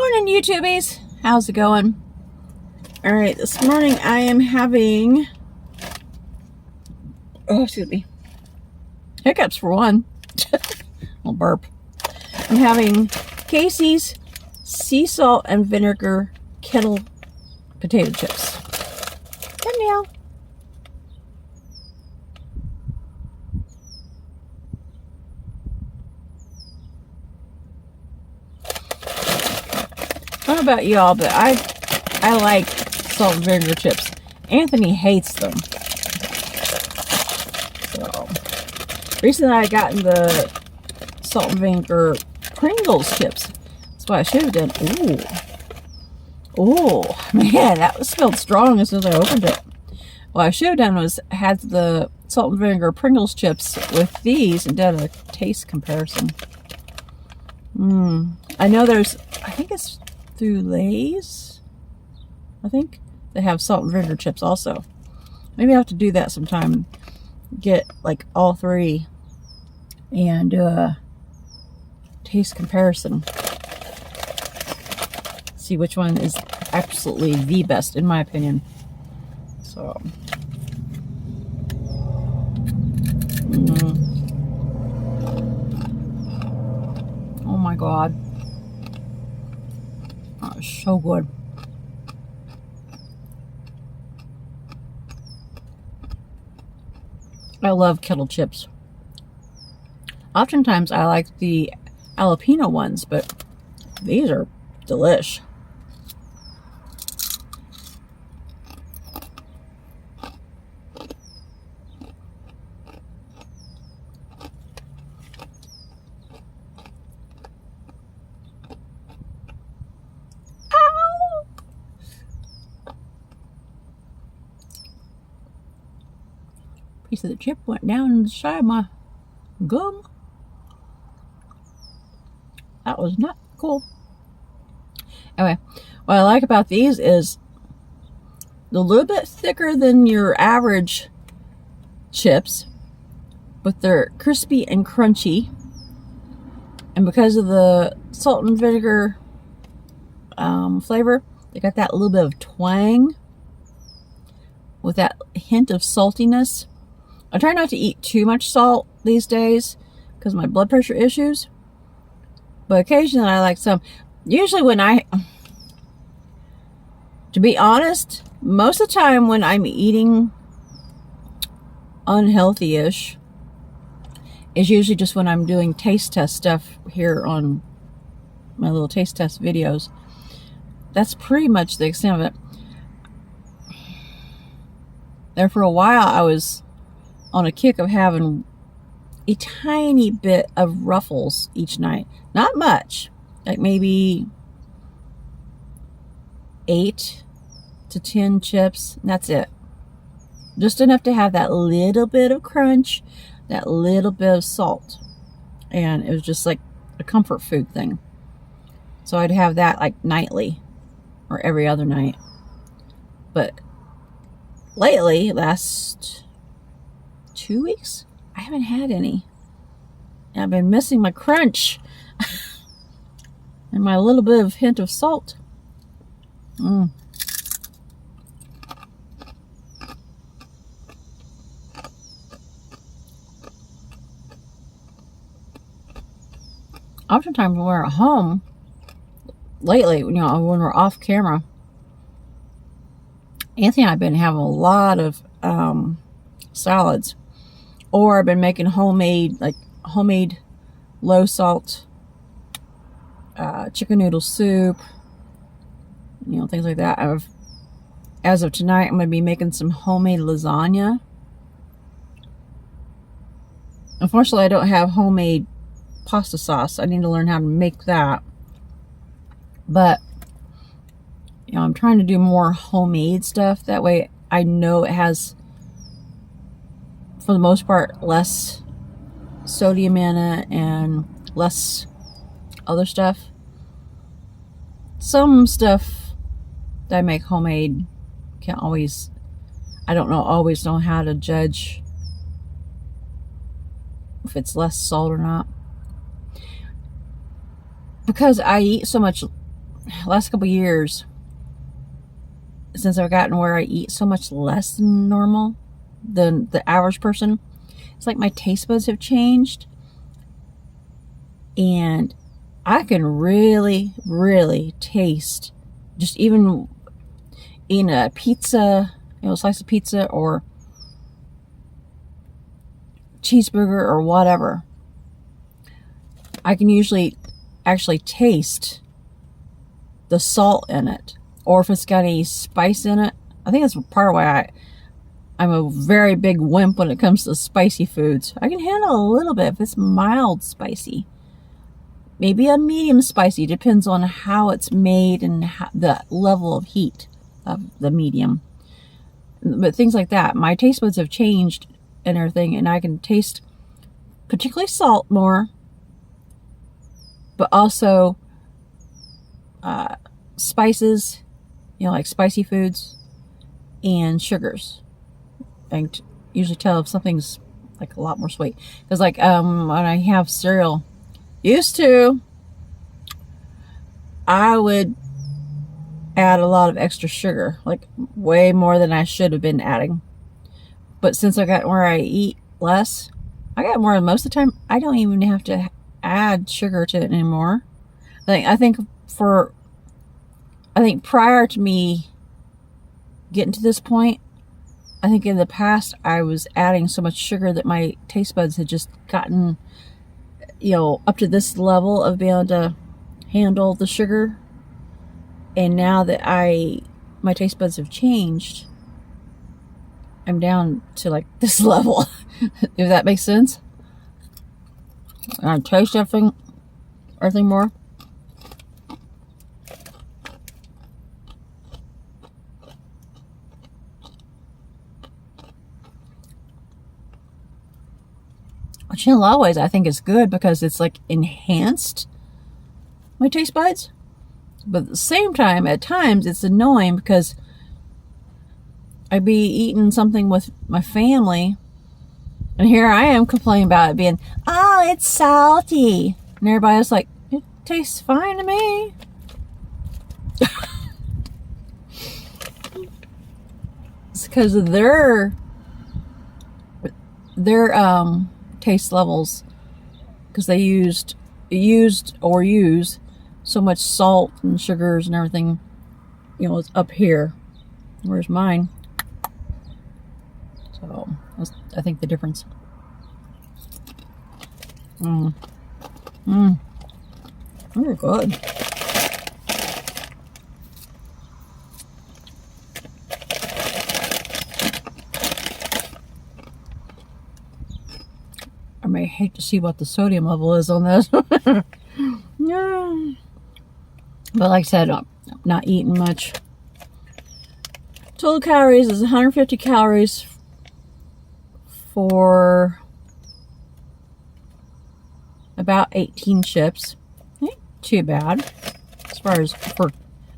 Morning, YouTubies. How's it going? All right, this morning I am having, hiccups for one. I'll burp. I'm having Casey's sea salt and vinegar Ketal potato chips. Come now. I don't know about y'all, but I like salt and vinegar chips. Anthony hates them. So recently I gotten the salt and vinegar Pringles chips. That's what I should have done. Ooh, man, that smelled strong as soon as I opened it. What I should have done was had the salt and vinegar Pringles chips with these and done a taste comparison. I know I think it's through Lay's, I think they have salt and vinegar chips also. Maybe I'll have to do that sometime, get like all three and do a taste comparison, see which one is absolutely the best in my opinion. So oh my god, that was so good. I love Ketal chips. Oftentimes I like the jalapeno ones, but these are delish. Piece of the chip went down inside my gum. That was not cool. Anyway, what I like about these is they're a little bit thicker than your average chips, but they're crispy and crunchy. And because of the salt and vinegar flavor, they got that little bit of twang with that hint of saltiness. I try not to eat too much salt these days because of my blood pressure issues. But occasionally I like some. Usually to be honest, most of the time when I'm eating unhealthy-ish is usually just when I'm doing taste test stuff here on my little taste test videos. That's pretty much the extent of it. There for a while I was on a kick of having a tiny bit of Ruffles each night. Not much, like maybe 8 to 10 chips, and that's it. Just enough to have that little bit of crunch, that little bit of salt. And it was just like a comfort food thing. So I'd have that like nightly or every other night. But lately, last 2 weeks, I haven't had any. And I've been missing my crunch and my little bit of hint of salt. Oftentimes when we're at home, lately, when we're off camera, Anthony and I have been having a lot of salads. Or I've been making homemade low salt chicken noodle soup, things like that. As of tonight, I'm going to be making some homemade lasagna. Unfortunately, I don't have homemade pasta sauce. I need to learn how to make that. But I'm trying to do more homemade stuff. That way I know it has, for the most part, less sodium in it and less other stuff. Some stuff that I make homemade I don't always know how to judge if it's less salt or not. Because I eat so much last couple years, since I've gotten where I eat so much less than normal, than the average person, it's like my taste buds have changed. And I can really, really taste, just even eating a pizza, slice of pizza or cheeseburger or whatever. I can usually actually taste the salt in it, or if it's got any spice in it. I think that's part of why I'm a very big wimp when it comes to spicy foods. I can handle a little bit if it's mild spicy. Maybe a medium spicy, depends on how it's made and the level of heat of the medium. But things like that, my taste buds have changed and everything, and I can taste particularly salt more, but also spices, like spicy foods and sugars. I can usually tell if something's like a lot more sweet. Because like when I have cereal, used to, I would add a lot of extra sugar, like way more than I should have been adding. But since I got where I eat less, I got more. Most of the time, I don't even have to add sugar to it anymore. I think prior to me getting to this point, I think in the past I was adding so much sugar that my taste buds had just gotten, up to this level of being able to handle the sugar. And now that my taste buds have changed, I'm down to like this level. If that makes sense. And I taste everything more. Which in a lot of ways I think is good, because it's like enhanced my taste buds. But at the same time, at times it's annoying, because I'd be eating something with my family, and here I am complaining about it being, oh, it's salty. And everybody's like, it tastes fine to me. It's because of their taste levels, because they used or use so much salt and sugars and everything. It's up here, where's mine. So that's, I think, the difference. They're good. I may hate to see what the sodium level is on this. Yeah. But like I said, I'm not eating much. Total calories is 150 calories for about 18 chips. Ain't too bad as far as for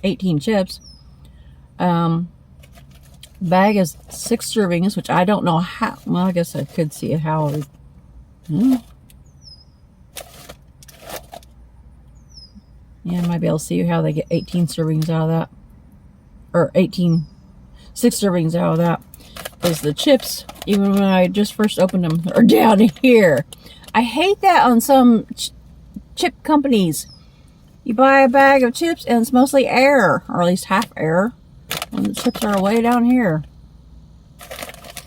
18 chips. Bag is 6 servings, which I don't know how. Well, I guess I could see how. Yeah, I might be able to see how they get 18 servings out of that. Or 6 servings out of that. Because the chips, even when I just first opened them, are down here. I hate that on some chip companies. You buy a bag of chips and it's mostly air, or at least half air, when the chips are way down here.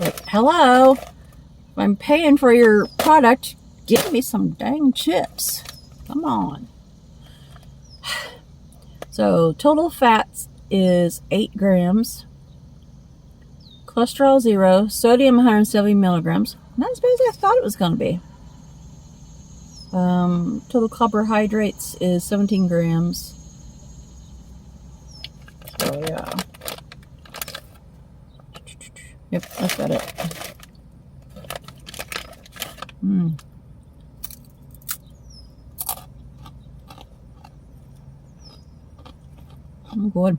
Like, hello, if I'm paying for your product, give me some dang chips. Come on. So total fats is 8 grams, cholesterol 0, sodium 170 milligrams. Not as bad as I thought it was going to be. Total carbohydrates is 17 grams. So yeah. Yep, that's about it. Oh, good.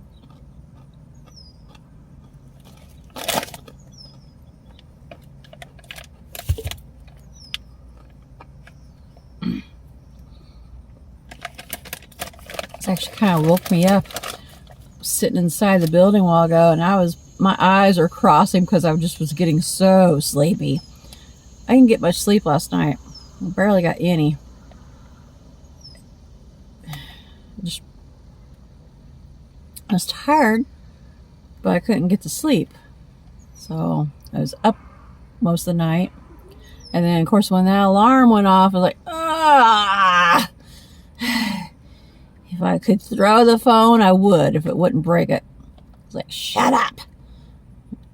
actually kind of woke me up sitting inside the building a while ago, and my eyes are crossing because I just was getting so sleepy. I didn't get much sleep last night. I barely got any. I was tired, but I couldn't get to sleep. So I was up most of the night. And then, of course, when that alarm went off, I was like, ah! If I could throw the phone, I would, if it wouldn't break it. I was like, shut up!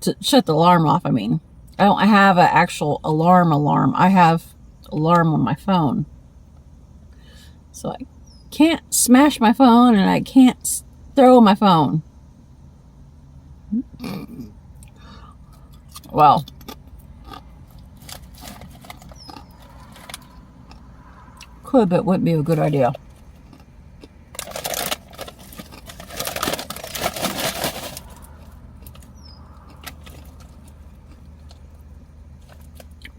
To shut the alarm off, I mean. I don't have an actual alarm. I have alarm on my phone. So I can't smash my phone, and I can't throw my phone. Well, could, but wouldn't be a good idea.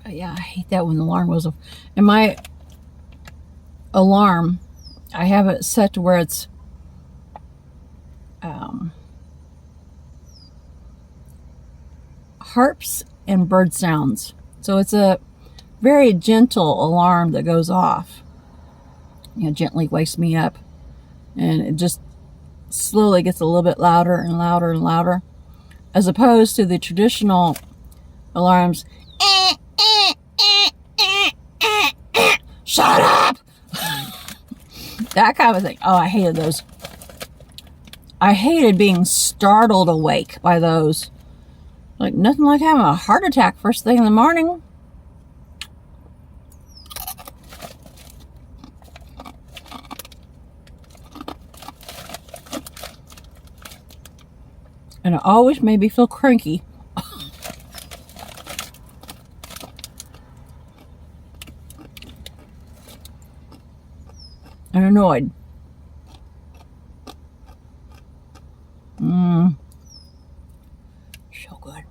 But yeah, I hate that when the alarm goes off. And my alarm, I have it set to where it's harps and bird sounds. So it's a very gentle alarm that goes off. You know, gently wakes me up. And it just slowly gets a little bit louder and louder and louder. As opposed to the traditional alarms. Shut up! That kind of thing. Oh, I hated those. I hated being startled awake by those. Like, nothing like having a heart attack first thing in the morning. And it always made me feel cranky. And annoyed. So good.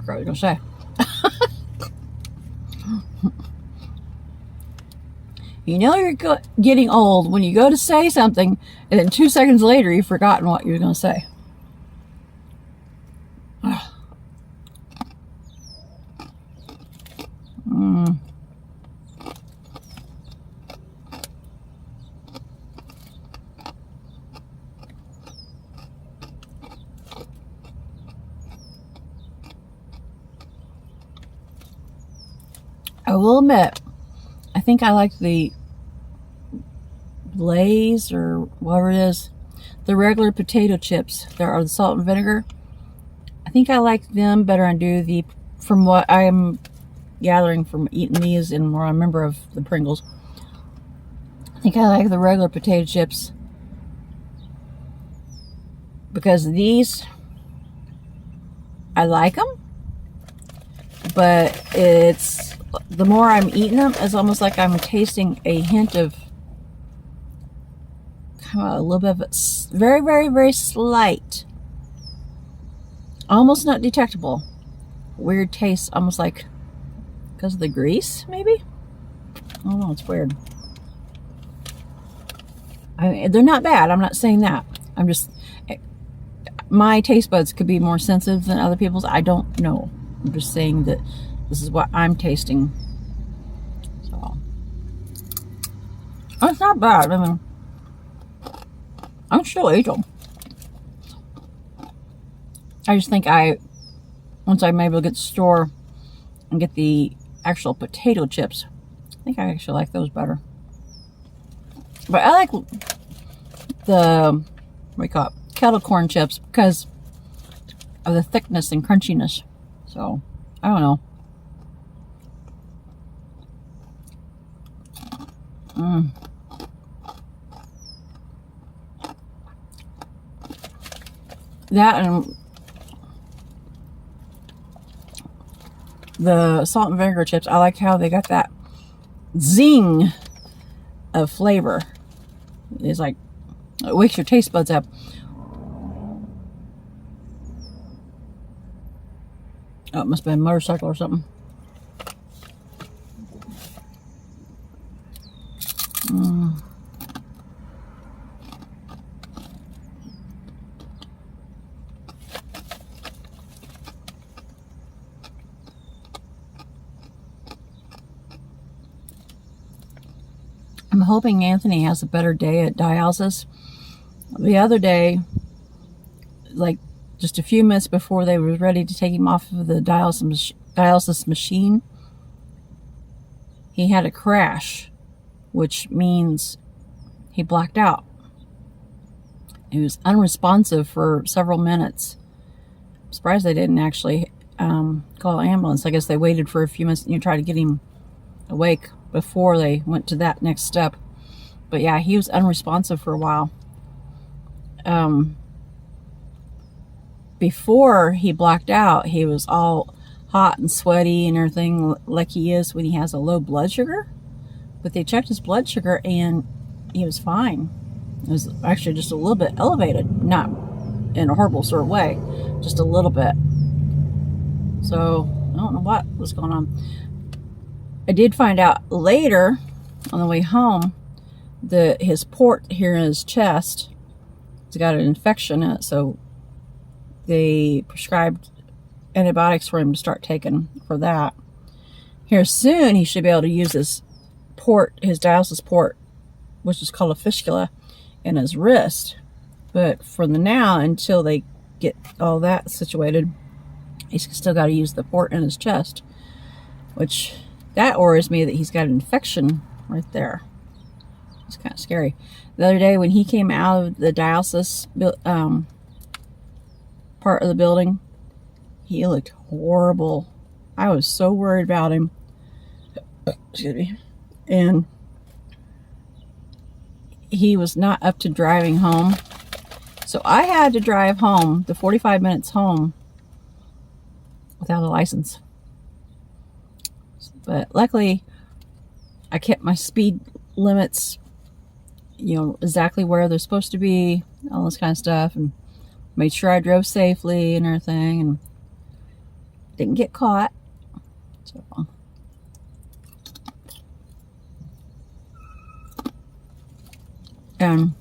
What was I gonna say? You know you're getting old when you go to say something, and then 2 seconds later you've forgotten what you were going to say. I will admit, I think I like the Lay's or whatever it is, the regular potato chips. There are the salt and vinegar. I think I like them better and do the, from what I'm gathering from eating these and what I remember of the Pringles. I think I like the regular potato chips because these, I like them, but it's, the more I'm eating them, it's almost like I'm tasting a hint of kind of a little bit of a very, very, very slight, almost not detectable, weird taste, almost like because of the grease, maybe? I don't know, it's weird. I mean, they're not bad, I'm not saying that. I'm just, my taste buds could be more sensitive than other people's. I don't know. I'm just saying that this is what I'm tasting. So, it's not bad. I mean, I'm still eat them. I just think once I'm able to get to the store and get the actual potato chips, I think I actually like those better. But I like the, what do you call it, kettle corn chips because of the thickness and crunchiness. So, I don't know. That and the salt and vinegar chips, I like how they got that zing of flavor. It's like It wakes your taste buds up. Oh, it must have been a motorcycle or something. I'm hoping Anthony has a better day at dialysis. The other day, like just a few minutes before they were ready to take him off of the dialysis machine, he had a crash, which means he blacked out. He was unresponsive for several minutes. I'm surprised they didn't actually call an ambulance. I guess they waited for a few minutes and tried to get him awake before they went to that next step. But yeah, he was unresponsive for a while. Before he blacked out, he was all hot and sweaty and everything, like he is when he has a low blood sugar. But they checked his blood sugar and he was fine. It was actually just a little bit elevated, not in a horrible sort of way, just a little bit. So I don't know what was going on. I did find out later on the way home that his port here in his chest has got an infection in it, so they prescribed antibiotics for him to start taking for that. Here soon he should be able to use his port, his dialysis port, which is called a fistula, in his wrist. But for the now, until they get all that situated, he's still got to use the port in his chest, which that worries me that he's got an infection right there. It's kind of scary. The other day when he came out of the dialysis part of the building, he looked horrible. I was so worried about him. Excuse me. And he was not up to driving home. So I had to drive home, the 45 minutes home, without a license. But luckily, I kept my speed limits, exactly where they're supposed to be, all this kind of stuff, and made sure I drove safely and everything, and didn't get caught. So, and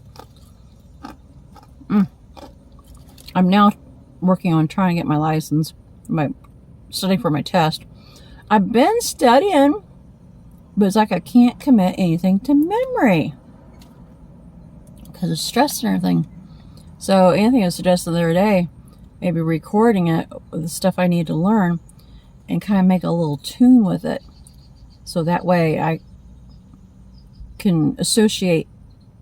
I'm now working on trying to get my license, studying for my test. I've been studying, but it's like I can't commit anything to memory because of stress and everything. So Anthony was suggesting the other day, maybe recording it with the stuff I need to learn and kind of make a little tune with it. So that way I can associate,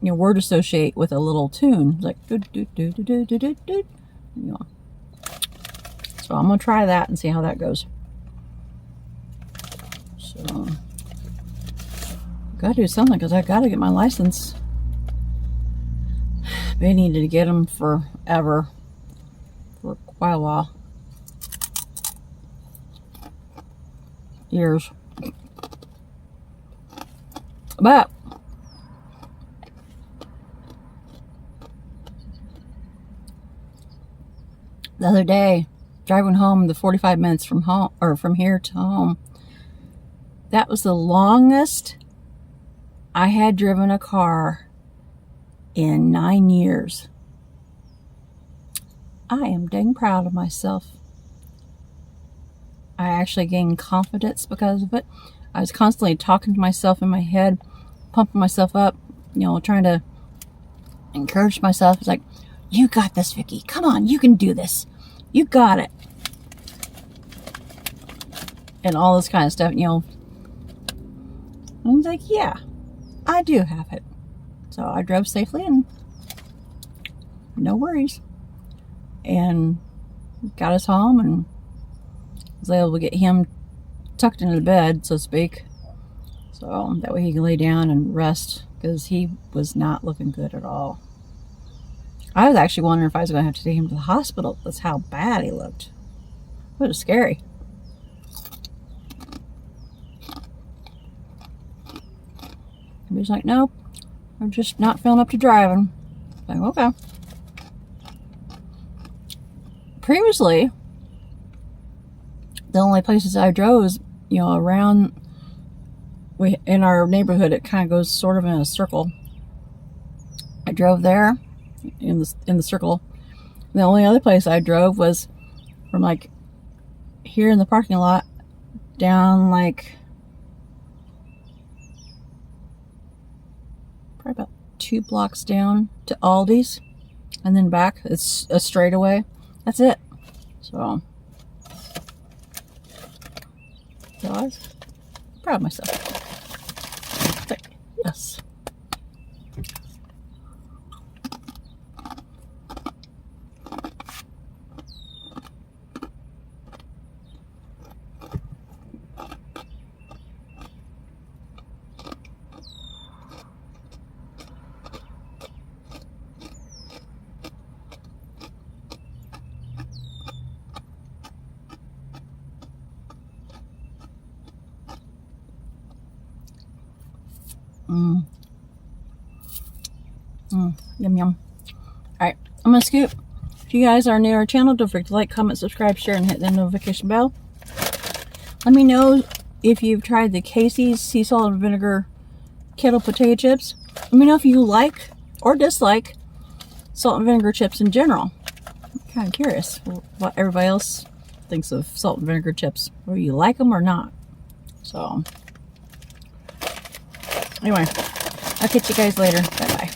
word associate with a little tune. Like, do, do, do, do, do, do, do, do. So I'm going to try that and see how that goes. So, gotta do something because I gotta get my license. They needed to get them forever, for quite a while, years. But the other day, driving home the 45 minutes from home, or from here to home, that was the longest I had driven a car in 9 years. I am dang proud of myself. I actually gained confidence because of it. I was constantly talking to myself in my head, pumping myself up, trying to encourage myself. It's like, you got this, Vicky. Come on, you can do this. You got it. And all this kind of stuff, I was like, yeah, I do have it. So I drove safely and no worries. And got us home and was able to get him tucked into the bed, so to speak. So that way he can lay down and rest because he was not looking good at all. I was actually wondering if I was going to have to take him to the hospital. That's how bad he looked. It was scary. He was like, nope, I'm just not feeling up to driving. Like, okay. Previously, the only places I drove was, you know, around, in our neighborhood, it kind of goes sort of in a circle. I drove there in the circle. The only other place I drove was from like here in the parking lot down like probably about 2 blocks down to Aldi's and then back. It's a straightaway. That's it. So I was proud of myself. But yes. Yum yum. Alright, I'm gonna scoop. If you guys are new to our channel, don't forget to like, comment, subscribe, share, and hit the notification bell. Let me know if you've tried the Casey's sea salt and vinegar Ketal potato chips. Let me know if you like or dislike salt and vinegar chips in general. I'm kind of curious what everybody else thinks of salt and vinegar chips, whether you like them or not. So anyway, I'll catch you guys later. Bye bye.